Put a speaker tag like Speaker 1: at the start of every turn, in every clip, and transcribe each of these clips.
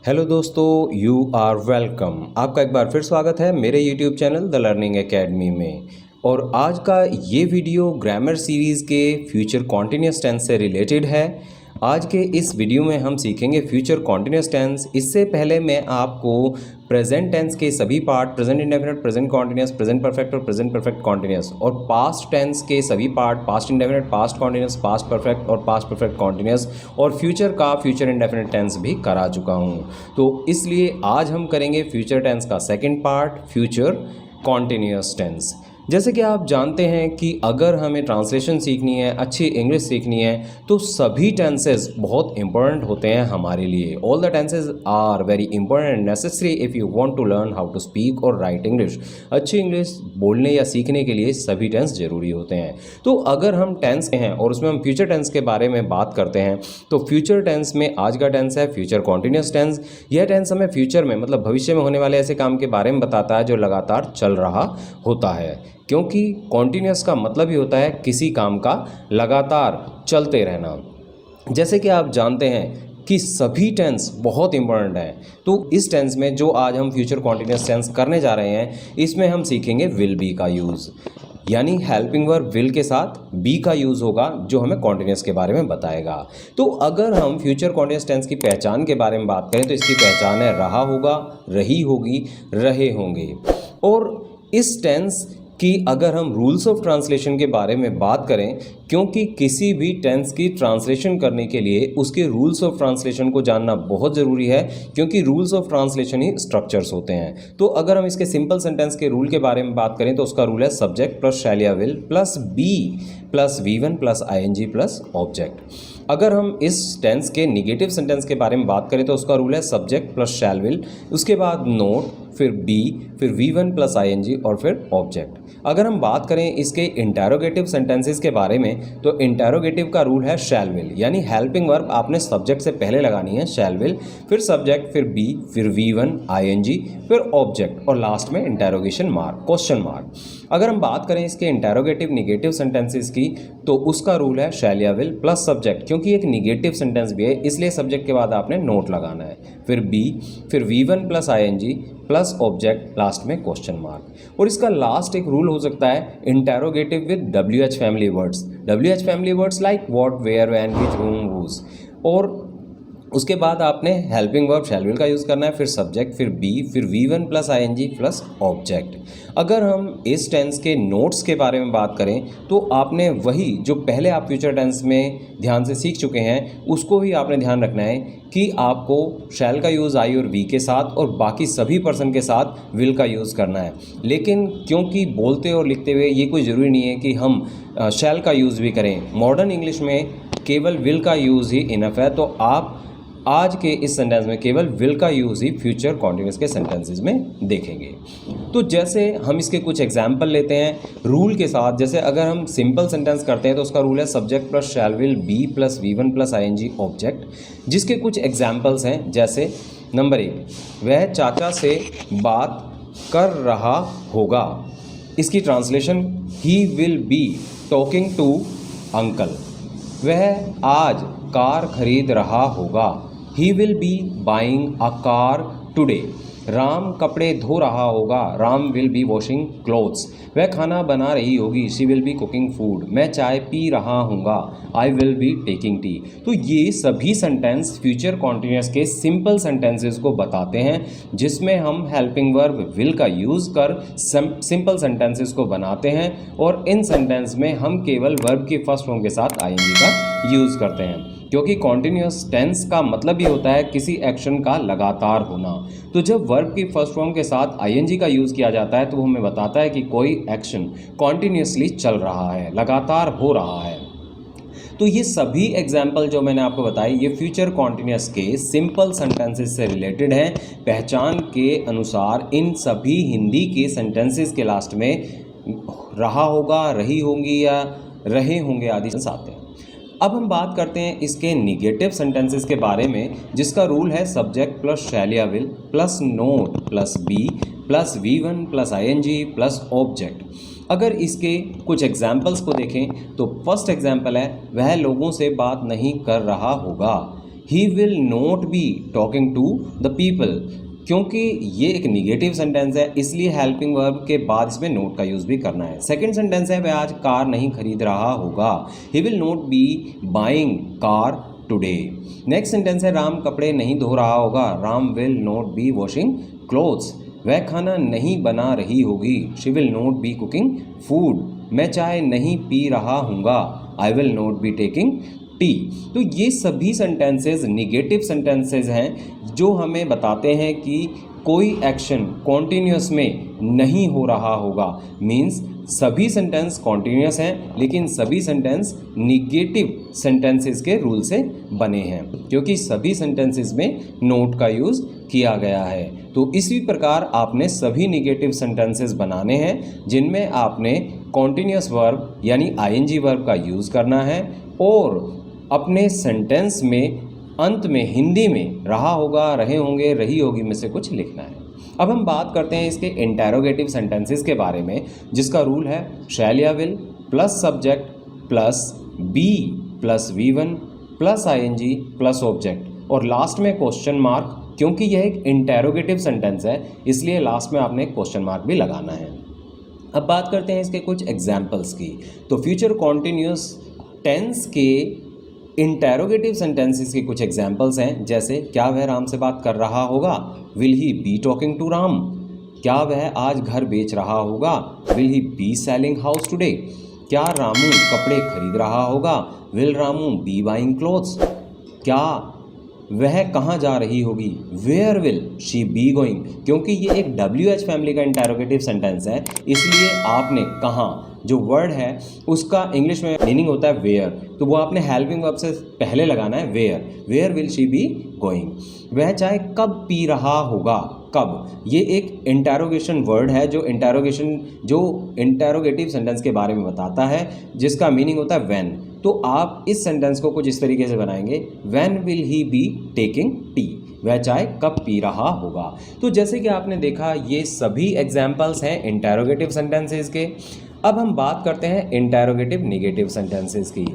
Speaker 1: Hello दोस्तों, you are welcome. आपका एक बार फिर स्वागत है मेरे YouTube channel the learning academy में। और आज का ये वीडियो ग्रामर सीरीज़ के फ्यूचर कॉन्टिन्यूस टेंस से रिलेटेड है। आज के इस वीडियो में हम सीखेंगे फ्यूचर कॉन्टिन्यूस टेंस। इससे पहले मैं आपको प्रेजेंट टेंस के सभी part, present indefinite, present continuous, present perfect और प्रेजेंट परफेक्ट कॉन्टिन्यूस, और पास्ट टेंस के सभी part, past indefinite, past continuous, past perfect और पास्ट परफेक्ट कॉन्टिन्यूस, और फ्यूचर का फ्यूचर इंडेफिनिट टेंस भी करा चुका हूँ। तो इसलिए आज हम करेंगे फ्यूचर टेंस का second part, future continuous tense. जैसे कि आप जानते हैं कि अगर हमें ट्रांसलेशन सीखनी है, अच्छी इंग्लिश सीखनी है, तो सभी टेंसेस बहुत इंपॉर्टेंट होते हैं हमारे लिए। All the tenses are very important and necessary if you want to learn how to speak or write English. अच्छी इंग्लिश बोलने या सीखने के लिए सभी टेंस जरूरी होते हैं। तो अगर हम टेंस के हैं और उसमें हम फ्यूचर टेंस के बारे में बात करते हैं, तो फ्यूचर टेंस में आज का टेंस है फ्यूचर कॉन्टिन्यूस टेंस। यह टेंस हमें फ्यूचर में, मतलब भविष्य में होने वाले ऐसे काम के बारे में बताता है जो लगातार चल रहा होता है, क्योंकि कॉन्टिन्यूस का मतलब ही होता है किसी काम का लगातार चलते रहना। जैसे कि आप जानते हैं कि सभी टेंस बहुत इंपॉर्टेंट है। तो इस टेंस में जो आज हम फ्यूचर कॉन्टिन्यूस टेंस करने जा रहे हैं, इसमें हम सीखेंगे विल बी का यूज़, यानी हेल्पिंग वर्ब विल के साथ बी का यूज़ होगा जो हमें कॉन्टिन्यूस के बारे में बताएगा। तो अगर हम फ्यूचर कॉन्टिन्यूस टेंस की पहचान के बारे में बात करें, तो इसकी पहचान है रहा होगा, रही होगी, रहे होंगे। और इस टेंस कि अगर हम रूल्स ऑफ ट्रांसलेशन के बारे में बात करें, क्योंकि किसी भी टेंस की ट्रांसलेशन करने के लिए उसके रूल्स ऑफ ट्रांसलेशन को जानना बहुत ज़रूरी है, क्योंकि rules of translation he structures होते हैं। तो अगर हम इसके सिंपल सेंटेंस के रूल के बारे में बात करें, तो उसका रूल है सब्जेक्ट प्लस शैल या will plus be plus V1 plus ING plus object. अगर हम इस टेंस के निगेटिव सेंटेंस के बारे में बात करें, तो उसका रूल है सब्जेक्ट प्लस शैल विल, उसके बाद नोट, फिर बी, फिर V1 प्लस ING और फिर ऑब्जेक्ट। अगर हम बात करें इसके इंटेरोगेटिव सेंटेंसेस के बारे में, तो इंटेरोगेटिव का रूल है शैल विल, यानी हेल्पिंग वर्ब आपने सब्जेक्ट से पहले लगानी है शैल विल, फिर सब्जेक्ट, फिर बी, फिर V1 ING, फिर ऑब्जेक्ट और लास्ट में इंटेरोगेशन मार्क, क्वेश्चन मार्क। अगर हम बात करें इसके इंटेरोगेटिव निगेटिव सेंटेंसेस की, तो उसका रूल है शैल या विल प्लस सब्जेक्ट, क्योंकि एक निगेटिव सेंटेंस भी है इसलिए सब्जेक्ट के बाद आपने नोट लगाना है, फिर बी, फिर V1 plus ING plus object, last में क्वेश्चन मार्क। और इसका लास्ट एक रूल हो सकता है interrogative with WH family words. WH family words like what, where, when, which, whom, whose. और उसके बाद आपने हेल्पिंग वर्ब शैल विल का यूज़ करना है, फिर सब्जेक्ट, फिर बी, फिर V1 plus ING plus object. अगर हम इस टेंस के नोट्स के बारे में बात करें, तो आपने वही जो पहले आप फ्यूचर टेंस में ध्यान से सीख चुके हैं, उसको ही आपने ध्यान रखना है कि आपको शैल का यूज़ आई और वी के साथ और बाकी सभी पर्सन के साथ विल का यूज़ करना है। लेकिन क्योंकि बोलते और लिखते हुए ये कोई ज़रूरी नहीं है कि हम शैल का यूज़ भी करें। मॉडर्न इंग्लिश में केवल विल का यूज़ ही इनफ है। तो आप आज के इस सेंटेंस में केवल विल का यूज़ ही फ्यूचर कॉन्टिन्यूस के सेंटेंसेस में देखेंगे। तो जैसे हम इसके कुछ एग्जाम्पल लेते हैं रूल के साथ। जैसे अगर हम सिंपल सेंटेंस करते हैं, तो उसका रूल है subject plus shell will be plus V1 plus ING object, जिसके कुछ एग्जाम्पल्स हैं। जैसे नंबर 1, वह चाचा से बात कर रहा होगा। इसकी translation he will be talking to uncle. वह आज कार खरीद रहा होगा। He will be buying a car today. Ram कपड़े धो रहा होगा। Ram will be washing clothes. वह खाना बना रही होगी। She will be cooking food. मैं चाय पी रहा हूँगा। I will be taking tea. तो ये सभी सेंटेंस फ्यूचर कॉन्टिन्यूस के सिंपल सेंटेंसेस को बताते हैं, जिसमें हम हेल्पिंग वर्ब विल का यूज़ कर सिंपल सेंटेंसेस को बनाते हैं। और इन सेंटेंस में हम केवल वर्ब की फर्स्ट फॉर्म के साथ ING का यूज़ करते हैं, क्योंकि कॉन्टिन्यूस टेंस का मतलब ही होता है किसी एक्शन का लगातार होना। तो जब वर्ब की फर्स्ट फॉर्म के साथ ING का यूज़ किया जाता है, तो वो हमें बताता है कि कोई एक्शन कॉन्टिन्यूसली चल रहा है, लगातार हो रहा है। तो ये सभी एग्जाम्पल जो मैंने आपको बताए, ये फ्यूचर कॉन्टिन्यूस के सिंपल सेंटेंसेस से रिलेटेड हैं। पहचान के अनुसार इन सभी हिंदी के सेंटेंसेस के लास्ट में रहा होगा, रही होंगी या रहे होंगे आदि आते हैं। अब हम बात करते हैं इसके निगेटिव सेंटेंसेस के बारे में, जिसका रूल है सब्जेक्ट प्लस शैल या will plus not plus be plus V1 plus ING plus object. अगर इसके कुछ एग्जाम्पल्स को देखें, तो फर्स्ट एग्जाम्पल है वह लोगों से बात नहीं कर रहा होगा। He will not be talking to the people, क्योंकि ये एक निगेटिव सेंटेंस है इसलिए हेल्पिंग वर्ब के बाद इसमें नोट का यूज़ भी करना है। सेकंड सेंटेंस है वह आज कार नहीं खरीद रहा होगा, he will not be buying car today. Next sentence है राम कपड़े नहीं धो रहा होगा, Ram will not be washing clothes. वह खाना नहीं बना रही होगी, she will not be cooking food. मैं चाय नहीं पी रहा हूँगा, I will not be taking tea. तो ये सभी सेंटेंसेस निगेटिव सेंटेंसेस हैं जो हमें बताते हैं कि कोई एक्शन कॉन्टीन्यूस में नहीं हो रहा होगा। मीन्स सभी सेंटेंस कॉन्टीन्यूस हैं लेकिन सभी सेंटेंस निगेटिव सेंटेंसेस के रूल से बने हैं क्योंकि सभी सेंटेंसेस में नोट का यूज़ किया गया है। तो इसी प्रकार आपने सभी निगेटिव सेंटेंसेस बनाने हैं जिनमें आपने कॉन्टीन्यूस वर्ब यानी आईएनजी वर्ब का यूज़ करना है और अपने सेंटेंस में अंत में हिंदी में रहा होगा, रहे होंगे, रही होगी में से कुछ लिखना है। अब हम बात करते हैं इसके इंटेरोगेटिव सेंटेंसेस के बारे में जिसका रूल है शैल या will plus subject plus be plus V1 plus ING plus object और लास्ट में क्वेश्चन मार्क। क्योंकि यह एक इंटेरोगेटिव सेंटेंस है इसलिए लास्ट में आपने क्वेश्चन मार्क भी लगाना है। अब बात करते हैं इसके कुछ एग्जाम्पल्स की। तो फ्यूचर कॉन्टिन्यूस टेंस के इंटेरोगेटिव सेंटेंसेस के कुछ एग्जाम्पल्स हैं जैसे क्या वह राम से बात कर रहा होगा, will he be talking to Ram. क्या वह आज घर बेच रहा होगा, will he be selling house today. क्या रामू कपड़े खरीद रहा होगा, will Ramu be buying clothes. क्या वह कहाँ जा रही होगी, where will she be going. क्योंकि ये एक WH फैमिली का इंटेरोगेटिव सेंटेंस है इसलिए आपने कहाँ जो वर्ड है उसका इंग्लिश में मीनिंग होता है वेयर, तो वो आपने हेल्पिंग वर्ब से पहले लगाना है where will she be going. वह चाय कब पी रहा होगा, कब ये एक इंटेरोगेशन वर्ड है जो इंटेरोगेटिव सेंटेंस के बारे में बताता है जिसका मीनिंग होता है व्हेन। तो आप इस सेंटेंस को कुछ इस तरीके से बनाएंगे, when will he B taking T, वह चाय कब पी रहा होगा। तो जैसे कि आपने देखा ये सभी एग्जाम्पल्स हैं इंटेरोगेटिव सेंटेंसेस के। अब हम बात करते हैं इंटेरोगेटिव निगेटिव सेंटेंसेस की।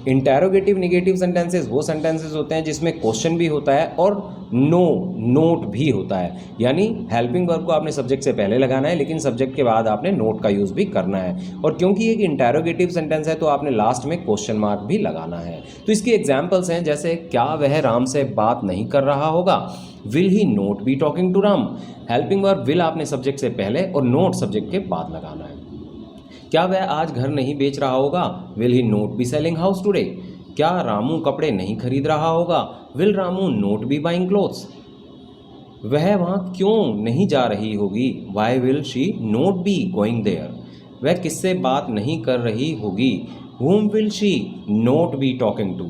Speaker 1: इंटेरोगेटिव निगेटिव सेंटेंसेस वो सेंटेंसेस होते हैं जिसमें क्वेश्चन भी होता है और नोट भी होता है, यानी हेल्पिंग वर्ब को आपने सब्जेक्ट से पहले लगाना है लेकिन सब्जेक्ट के बाद आपने नोट का यूज़ भी करना है। और क्योंकि ये एक इंटेरोगेटिव सेंटेंस है तो आपने लास्ट में क्वेश्चन मार्क भी लगाना है। तो इसके एग्जाम्पल्स हैं जैसे क्या वह राम से बात नहीं कर रहा होगा, will he not be talking to Ram. Helping verb will आपने सब्जेक्ट से पहले और नोट सब्जेक्ट के बाद लगाना है। क्या वह आज घर नहीं बेच रहा होगा, will he not be selling house today. क्या रामू कपड़े नहीं खरीद रहा होगा, will Ramu not be buying clothes. वह वहाँ क्यों नहीं जा रही होगी, why will she not be going there. वह किससे बात नहीं कर रही होगी, whom will she not be talking to.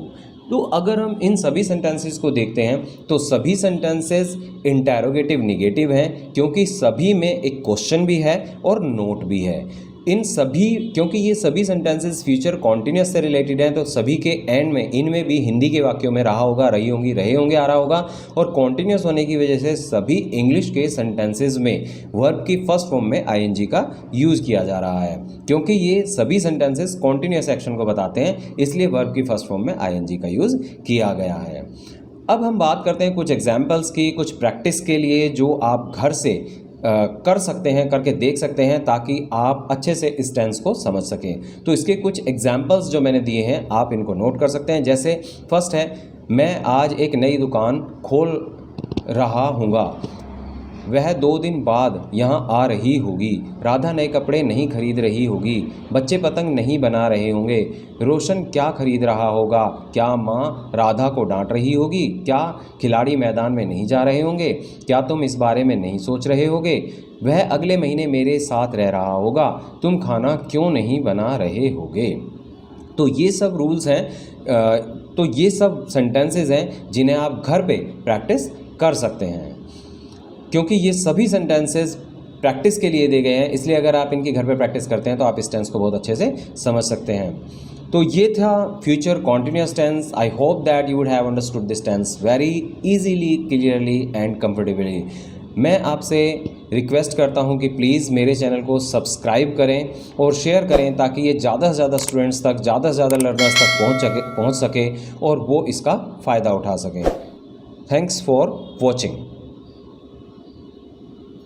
Speaker 1: तो अगर हम इन सभी सेंटेंसेस को देखते हैं तो सभी सेंटेंसेस इंटेरोगेटिव निगेटिव हैं क्योंकि सभी में एक क्वेश्चन भी है और नोट भी है। इन सभी क्योंकि ये सभी सेंटेंसेस फ्यूचर कॉन्टिन्यूस से रिलेटेड हैं तो सभी के एंड में इनमें भी हिंदी के वाक्यों में रहा होगा, रही होंगी, रहे होंगे आ रहा होगा। और कॉन्टिन्यूस होने की वजह से सभी इंग्लिश के सेंटेंसेस में वर्ब की फर्स्ट फॉर्म में आईएनजी का यूज़ किया जा रहा है। क्योंकि ये सभी सेंटेंसेस कॉन्टिन्यूस एक्शन को बताते हैं इसलिए वर्ब की फर्स्ट फॉर्म में आईएनजी का यूज़ किया गया है। अब हम बात करते हैं कुछ एग्जाम्पल्स की, कुछ प्रैक्टिस के लिए जो आप घर से कर सकते हैं, करके देख सकते हैं ताकि आप अच्छे से इस टेंस को समझ सकें। तो इसके कुछ एग्जाम्पल्स जो मैंने दिए हैं आप इनको नोट कर सकते हैं। जैसे फर्स्ट है, मैं आज एक नई दुकान खोल रहा हूँगा, वह 2 दिन बाद यहाँ आ रही होगी। राधा नए कपड़े नहीं खरीद रही होगी, बच्चे पतंग नहीं बना रहे होंगे। रोशन क्या खरीद रहा होगा, क्या माँ राधा को डांट रही होगी। क्या खिलाड़ी मैदान में नहीं जा रहे होंगे, क्या तुम इस बारे में नहीं सोच रहे होगे। वह अगले महीने मेरे साथ रह रहा होगा, तुम खाना क्यों नहीं बना रहे होगे। तो ये सब रूल्स हैं, तो ये सब सेंटेंसेस हैं जिन्हें आप घर पे प्रैक्टिस कर सकते हैं। क्योंकि ये सभी सेंटेंसेस प्रैक्टिस के लिए दिए गए हैं इसलिए अगर आप इनकी घर पे प्रैक्टिस करते हैं तो आप इस टेंस को बहुत अच्छे से समझ सकते हैं। तो ये था future continuous tense. I hope that you would have understood this tense very easily, clearly and comfortably. मैं आपसे रिक्वेस्ट करता हूं कि प्लीज़ मेरे चैनल को सब्सक्राइब करें और शेयर करें ताकि ये ज़्यादा से ज़्यादा स्टूडेंट्स तक, ज़्यादा से ज़्यादा लर्नर्स तक पहुंच सके और वो इसका फ़ायदा उठा सकें। Thanks for watching.